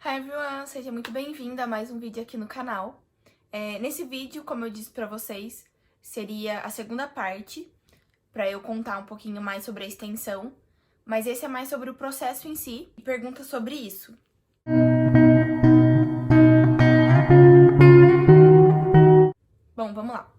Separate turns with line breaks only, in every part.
Hi everyone, seja muito bem-vinda a mais um vídeo aqui no canal. Nesse vídeo, como eu disse pra vocês, seria a segunda parte, pra eu contar um pouquinho mais sobre a extensão, mas esse é mais sobre o processo em si e perguntas sobre isso. Bom, vamos lá.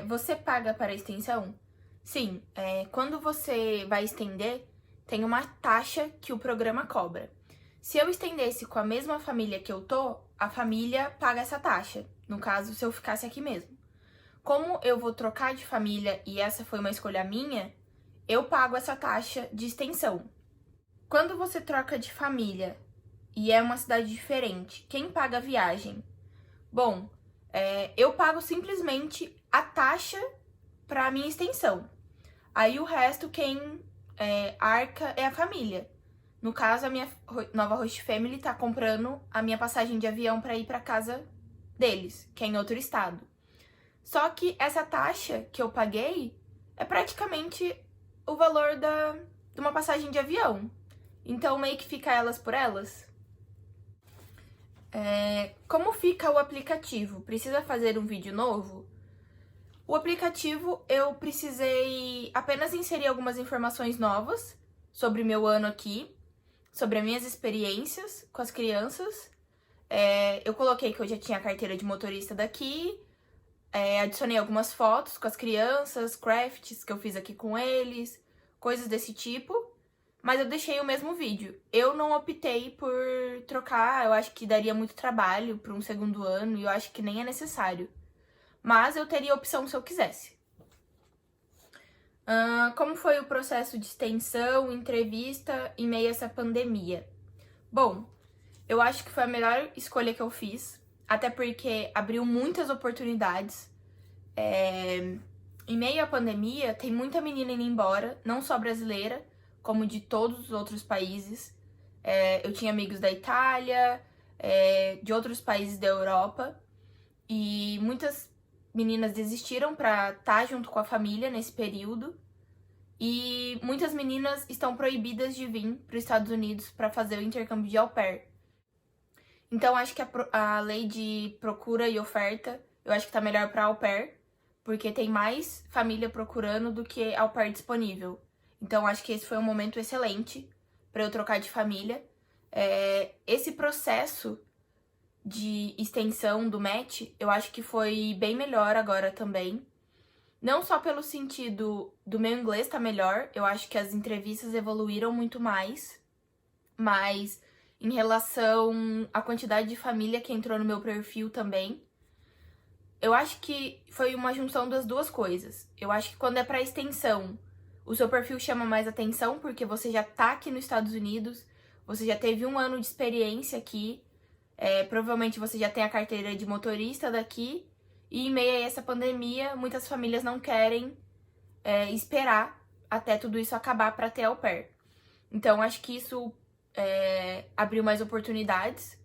Você paga para a extensão? Sim, quando você vai estender, tem uma taxa que o programa cobra. Se eu estendesse com a mesma família que eu tô, a família paga essa taxa. No caso, se eu ficasse aqui mesmo. Como eu vou trocar de família e essa foi uma escolha minha, eu pago essa taxa de extensão. Quando você troca de família e é uma cidade diferente, quem paga a viagem? Bom, eu pago simplesmente a taxa para a minha extensão. Aí o resto, quem arca é a família. No caso, a minha nova host family tá comprando a minha passagem de avião para ir para casa deles, que é em outro estado. Só que essa taxa que eu paguei é praticamente o valor de uma passagem de avião. Então, meio que fica elas por elas. Como fica o aplicativo? Precisa fazer um vídeo novo? O aplicativo, eu precisei apenas inserir algumas informações novas sobre o meu ano aqui, sobre as minhas experiências com as crianças. Eu coloquei que eu já tinha a carteira de motorista daqui, adicionei algumas fotos com as crianças, crafts que eu fiz aqui com eles, coisas desse tipo, mas eu deixei o mesmo vídeo. Eu não optei por trocar, eu acho que daria muito trabalho para um segundo ano e eu acho que nem é necessário. Mas eu teria a opção se eu quisesse. Como foi o processo de extensão, entrevista em meio a essa pandemia? Bom, eu acho que foi a melhor escolha que eu fiz, até porque abriu muitas oportunidades. Em meio à pandemia, tem muita menina indo embora, não só brasileira, como de todos os outros países. Eu tinha amigos da Itália, de outros países da Europa, e muitas meninas desistiram pra estar junto com a família nesse período. E muitas meninas estão proibidas de vir para os Estados Unidos para fazer o intercâmbio de au pair. Então, acho que a lei de procura e oferta, eu acho que tá melhor para au pair, porque tem mais família procurando do que au pair disponível. Então, acho que esse foi um momento excelente para eu trocar de família. Esse processo de extensão do match, eu acho que foi bem melhor agora também. Não só pelo sentido do meu inglês tá melhor, eu acho que as entrevistas evoluíram muito mais, mas em relação à quantidade de família que entrou no meu perfil também, eu acho que foi uma junção das duas coisas. Eu acho que quando é pra extensão, o seu perfil chama mais atenção porque você já tá aqui nos Estados Unidos, você já teve um ano de experiência aqui, provavelmente você já tem a carteira de motorista daqui, e em meio a essa pandemia, muitas famílias não querem esperar até tudo isso acabar para ter au pair. Então, acho que isso abriu mais oportunidades.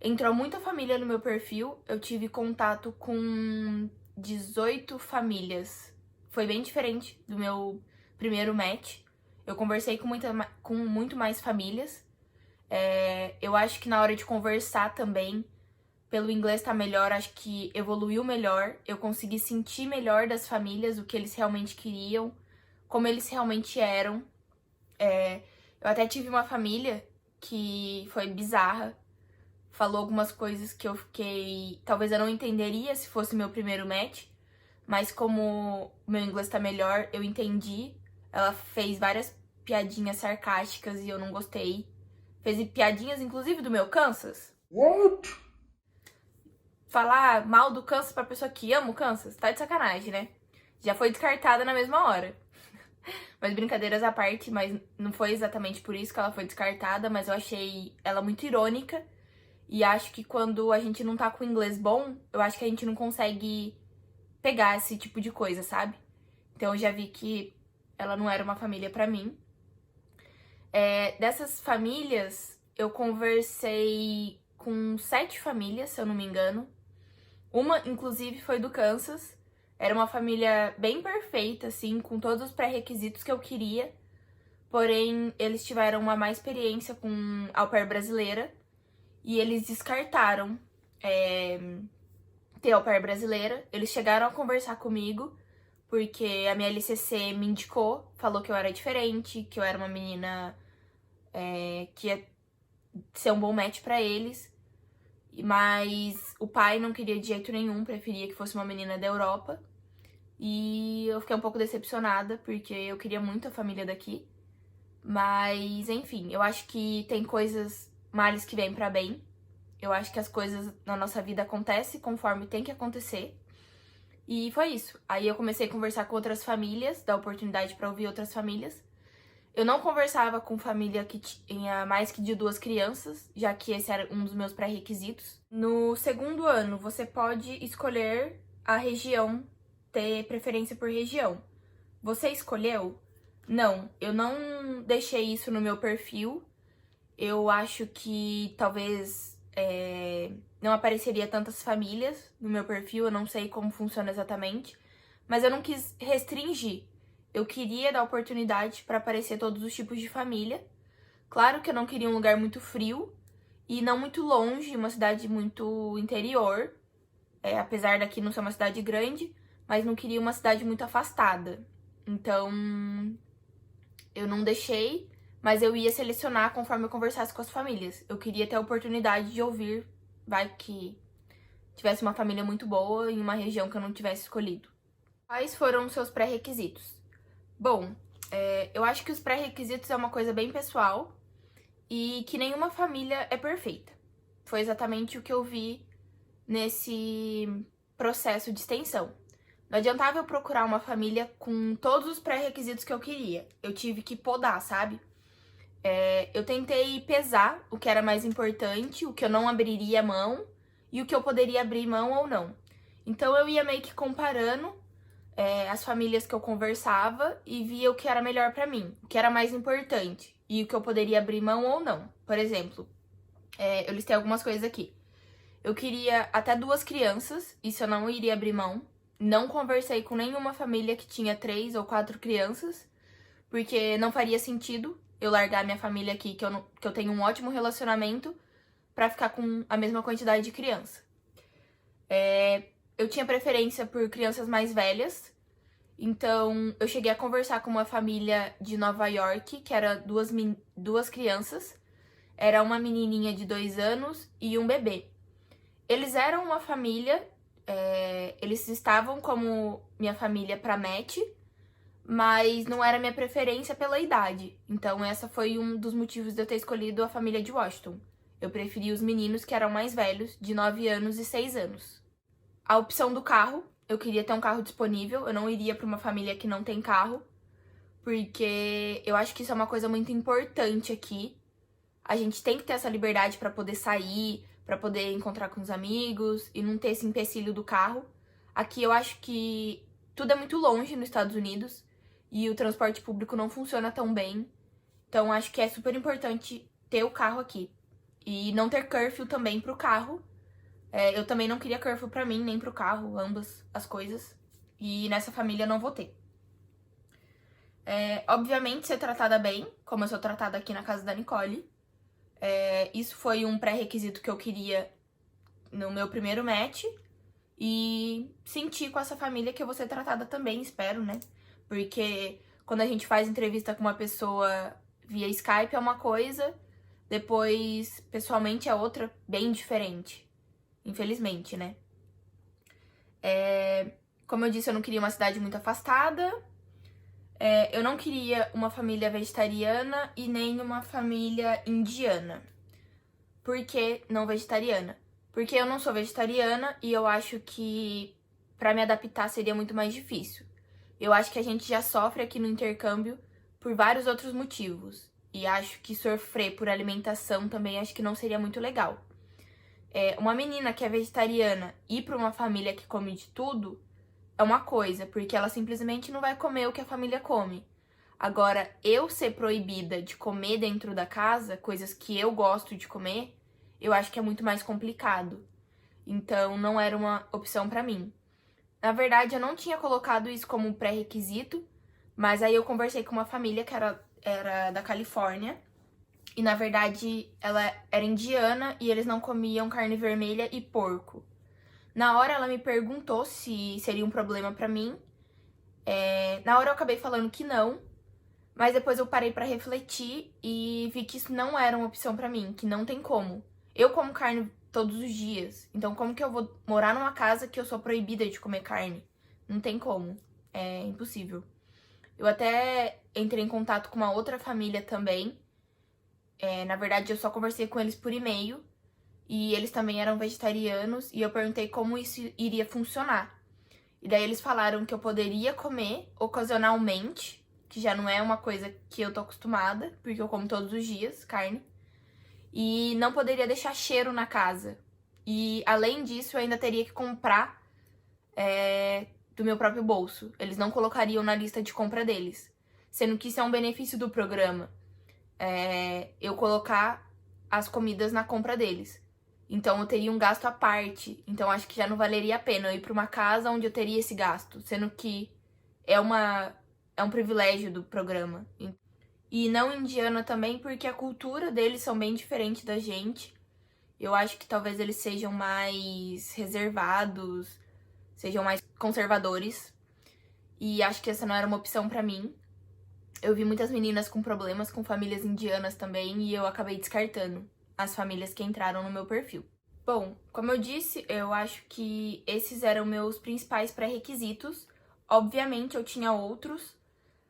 Entrou muita família no meu perfil. Eu tive contato com 18 famílias. Foi bem diferente do meu primeiro match. Eu conversei com muito mais famílias. Eu acho que na hora de conversar também, pelo inglês tá melhor, acho que evoluiu melhor. Eu consegui sentir melhor das famílias, o que eles realmente queriam, como eles realmente eram. Eu até tive uma família que foi bizarra, falou algumas coisas que eu fiquei... Talvez eu não entenderia se fosse meu primeiro match, mas como o meu inglês tá melhor, eu entendi. Ela fez várias piadinhas sarcásticas e eu não gostei. Fez piadinhas, inclusive, do meu Kansas.
What?
Falar mal do Kansas pra pessoa que ama o Kansas, tá de sacanagem, né? Já foi descartada na mesma hora. Mas brincadeiras à parte, mas não foi exatamente por isso que ela foi descartada, mas eu achei ela muito irônica. E acho que quando a gente não tá com inglês bom, eu acho que a gente não consegue pegar esse tipo de coisa, sabe? Então eu já vi que ela não era uma família pra mim. Dessas famílias, eu conversei com 7 famílias, se eu não me engano. Uma, inclusive, foi do Kansas. Era uma família bem perfeita, assim, com todos os pré-requisitos que eu queria. Porém, eles tiveram uma má experiência com au pair brasileira. e eles descartaram ter au pair brasileira. Eles chegaram a conversar comigo, porque a minha LCC me indicou, falou que eu era diferente, que eu era uma menina que ia ser um bom match pra eles. Mas o pai não queria de jeito nenhum, preferia que fosse uma menina da Europa. E eu fiquei um pouco decepcionada, porque eu queria muito a família daqui. Mas, enfim, eu acho que tem coisas, males que vêm pra bem. Eu acho que as coisas na nossa vida acontecem conforme tem que acontecer. E foi isso. Aí eu comecei a conversar com outras famílias, dar oportunidade pra ouvir outras famílias. Eu não conversava com família que tinha mais que de 2 crianças, já que esse era um dos meus pré-requisitos. No segundo ano, você pode escolher a região, ter preferência por região. Você escolheu? Não, eu não deixei isso no meu perfil. Eu acho que talvez não apareceria tantas famílias no meu perfil, eu não sei como funciona exatamente. Mas eu não quis restringir. Eu queria dar oportunidade para aparecer todos os tipos de família. Claro que eu não queria um lugar muito frio e não muito longe, uma cidade muito interior. Apesar daqui não ser uma cidade grande, mas não queria uma cidade muito afastada. Então, eu não deixei, mas eu ia selecionar conforme eu conversasse com as famílias. Eu queria ter a oportunidade de ouvir, vai que tivesse uma família muito boa em uma região que eu não tivesse escolhido. Quais foram os seus pré-requisitos? Bom, eu acho que os pré-requisitos é uma coisa bem pessoal e que nenhuma família é perfeita. Foi exatamente o que eu vi nesse processo de extensão. Não adiantava eu procurar uma família com todos os pré-requisitos que eu queria. Eu tive que podar, sabe? Eu tentei pesar o que era mais importante, o que eu não abriria mão e o que eu poderia abrir mão ou não. Então eu ia meio que comparando as famílias que eu conversava e via o que era melhor pra mim, o que era mais importante e o que eu poderia abrir mão ou não. Por exemplo, eu listei algumas coisas aqui. Eu queria até 2 crianças, isso eu não iria abrir mão. Não conversei com nenhuma família que tinha 3 ou 4 crianças, porque não faria sentido eu largar minha família aqui, que eu tenho um ótimo relacionamento, pra ficar com a mesma quantidade de criança. Eu tinha preferência por crianças mais velhas, então eu cheguei a conversar com uma família de Nova York, que era 2 crianças. Era uma menininha de 2 anos e um bebê. Eles eram uma família, eles estavam como minha família pra match, mas não era minha preferência pela idade. Então essa foi um dos motivos de eu ter escolhido a família de Washington. Eu preferi os meninos que eram mais velhos, de 9 anos e 6 anos. A opção do carro, eu queria ter um carro disponível, eu não iria pra uma família que não tem carro, porque eu acho que isso é uma coisa muito importante aqui. A gente tem que ter essa liberdade pra poder sair, pra poder encontrar com os amigos e não ter esse empecilho do carro. Aqui eu acho que tudo é muito longe nos Estados Unidos e o transporte público não funciona tão bem. Então acho que é super importante ter o carro aqui. E não ter curfew também pro carro. Eu também não queria curfew pra mim, nem pro carro, ambas as coisas. E nessa família eu não vou ter. Obviamente ser tratada bem, como eu sou tratada aqui na casa da Nicole. Isso foi um pré-requisito que eu queria no meu primeiro match. E sentir com essa família que eu vou ser tratada também, espero, né? Porque quando a gente faz entrevista com uma pessoa via Skype é uma coisa, depois pessoalmente é outra, bem diferente. Infelizmente, né? Como eu disse, eu não queria uma cidade muito afastada. Eu não queria uma família vegetariana e nem uma família indiana. Por que não vegetariana? Porque eu não sou vegetariana e eu acho que pra me adaptar seria muito mais difícil. Eu acho que a gente já sofre aqui no intercâmbio por vários outros motivos. E acho que sofrer por alimentação também acho que não seria muito legal. Uma menina que é vegetariana ir pra uma família que come de tudo é uma coisa, porque ela simplesmente não vai comer o que a família come. Agora, eu ser proibida de comer dentro da casa, coisas que eu gosto de comer, eu acho que é muito mais complicado. Então, não era uma opção pra mim. Na verdade, eu não tinha colocado isso como um pré-requisito, mas aí eu conversei com uma família que era da Califórnia. E na verdade ela era indiana e eles não comiam carne vermelha e porco. Na hora ela me perguntou se seria um problema pra mim. Na hora eu acabei falando que não, mas depois eu parei pra refletir e vi que isso não era uma opção pra mim, que não tem como. Eu como carne todos os dias, então como que eu vou morar numa casa que eu sou proibida de comer carne? Não tem como, é impossível. Eu até entrei em contato com uma outra família também. Na verdade, eu só conversei com eles por e-mail. E eles também eram vegetarianos. E eu perguntei como isso iria funcionar. E daí eles falaram que eu poderia comer ocasionalmente, que já não é uma coisa que eu tô acostumada, porque eu como todos os dias carne. E não poderia deixar cheiro na casa. E além disso, eu ainda teria que comprar do meu próprio bolso. Eles não colocariam na lista de compra deles. Sendo que isso é um benefício do programa. Eu colocar as comidas na compra deles. Então eu teria um gasto à parte. Então acho que já não valeria a pena eu ir pra uma casa onde eu teria esse gasto. Sendo que é um privilégio do programa. E não indiana também, porque a cultura deles são bem diferente da gente. Eu acho que talvez eles sejam mais reservados, sejam mais conservadores. E acho que essa não era uma opção pra mim. Eu vi muitas meninas com problemas com famílias indianas também e eu acabei descartando as famílias que entraram no meu perfil. Bom, como eu disse, eu acho que esses eram meus principais pré-requisitos. Obviamente eu tinha outros,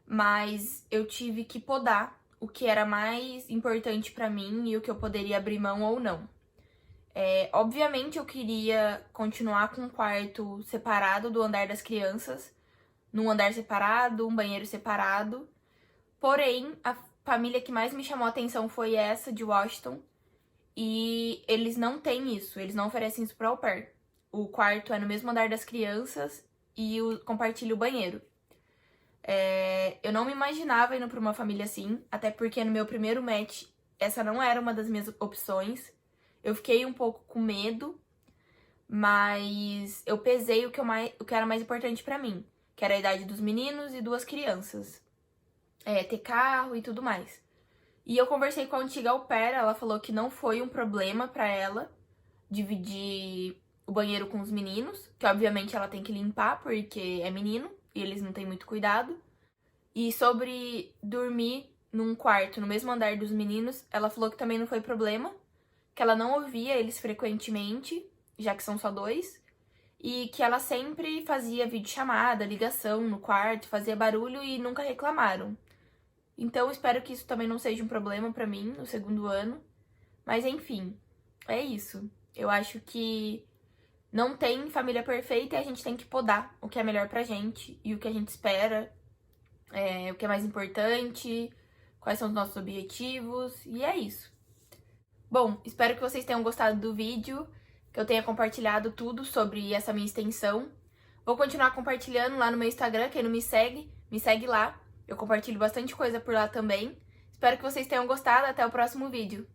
mas eu tive que podar o que era mais importante pra mim e o que eu poderia abrir mão ou não. Obviamente eu queria continuar com um quarto separado do andar das crianças, num andar separado, um banheiro separado. Porém, a família que mais me chamou a atenção foi essa, de Washington. E eles não têm isso, eles não oferecem isso para au pair. O quarto é no mesmo andar das crianças e compartilha o banheiro. Eu não me imaginava indo pra uma família assim, até porque no meu primeiro match essa não era uma das minhas opções. Eu fiquei um pouco com medo, mas eu pesei o que era mais importante pra mim, que era a idade dos meninos e 2 crianças. Ter carro e tudo mais. E eu conversei com a antiga au pair, ela falou que não foi um problema pra ela dividir o banheiro com os meninos, que obviamente ela tem que limpar porque é menino e eles não têm muito cuidado. E sobre dormir num quarto no mesmo andar dos meninos, ela falou que também não foi problema, que ela não ouvia eles frequentemente, já que são só 2, e que ela sempre fazia videochamada, ligação no quarto, fazia barulho e nunca reclamaram. Então espero que isso também não seja um problema pra mim no segundo ano. Mas enfim, é isso. Eu acho que não tem família perfeita e a gente tem que podar o que é melhor pra gente e o que a gente espera, o que é mais importante, quais são os nossos objetivos, e é isso. Bom, espero que vocês tenham gostado do vídeo, que eu tenha compartilhado tudo sobre essa minha extensão. Vou continuar compartilhando lá no meu Instagram, quem não me segue lá. Eu compartilho bastante coisa por lá também. Espero que vocês tenham gostado, até o próximo vídeo.